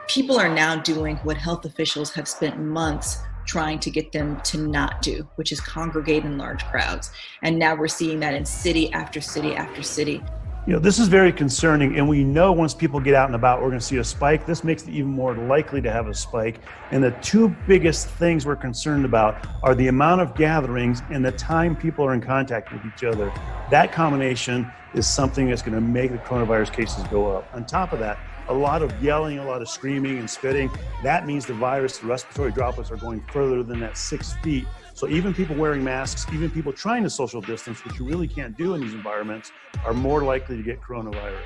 People are now doing what health officials have spent months trying to get them to not do, which is congregate in large crowds. And now we're seeing that in city after city after city. This is very concerning, and we know once people get out and about, we're going to see a spike. This makes it even more likely to have a spike. And the two biggest things we're concerned about are the amount of gatherings and the time people are in contact with each other. That combination is something that's going to make the coronavirus cases go up. On top of that, a lot of yelling, a lot of screaming and spitting. That means the virus, the respiratory droplets are going further than that 6 feet. So even people wearing masks, even people trying to social distance, which you really can't do in these environments, are more likely to get coronavirus.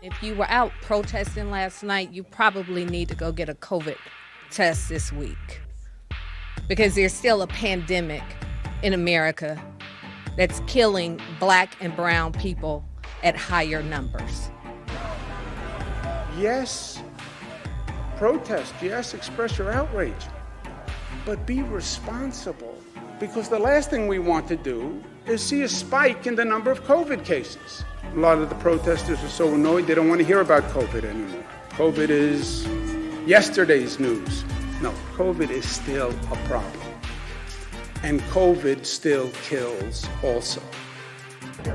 If you were out protesting last night, you probably need to go get a COVID test this week, because there's still a pandemic in America that's killing Black and brown people at higher numbers. Yes, protest. Yes, express your outrage. But be responsible, because the last thing we want to do is see a spike in the number of COVID cases. A lot of the protesters are so annoyed they don't want to hear about COVID anymore. COVID is yesterday's news. No, COVID is still a problem. And COVID still kills also.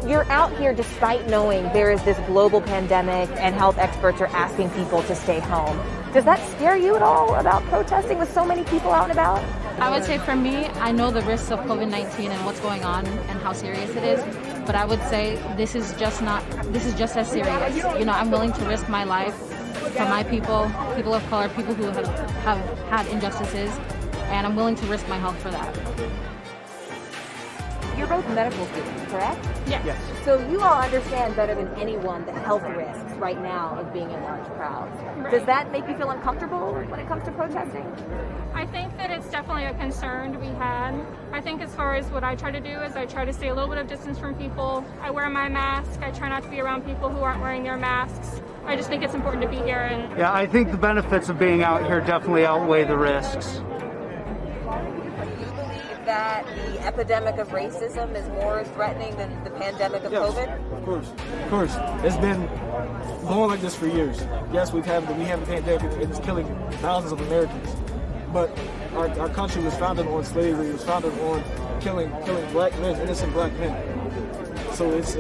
You're out here despite knowing there is this global pandemic and health experts are asking people to stay home. Does that scare you at all about protesting with so many people out and about? I would say for me, I know the risks of COVID-19 and what's going on and how serious it is, but I would say this is just as serious. I'm willing to risk my life for my people of color, people who have had injustices, and I'm willing to risk my health for that. You're both medical students, correct? Yes. So you all understand better than anyone the health risks right now of being in large crowds. Right. Does that make you feel uncomfortable when it comes to protesting? I think that it's definitely a concern to be had. I think as far as what I try to do is I try to stay a little bit of distance from people. I wear my mask. I try not to be around people who aren't wearing their masks. I just think it's important to be here. Yeah, I think the benefits of being out here definitely outweigh the risks. That the epidemic of racism is more threatening than the pandemic of COVID? Of course. It's been going like this for years. Yes, we have the pandemic, and it's killing thousands of Americans. But our country was founded on slavery. It was founded on killing black men, innocent black men. So it's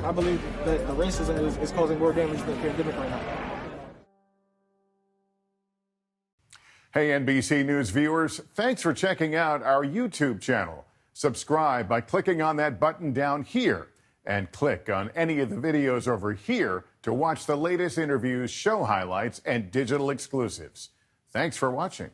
I believe that the racism is causing more damage than the pandemic right now. Hey, NBC News viewers, thanks for checking out our YouTube channel. Subscribe by clicking on that button down here and click on any of the videos over here to watch the latest interviews, show highlights, and digital exclusives. Thanks for watching.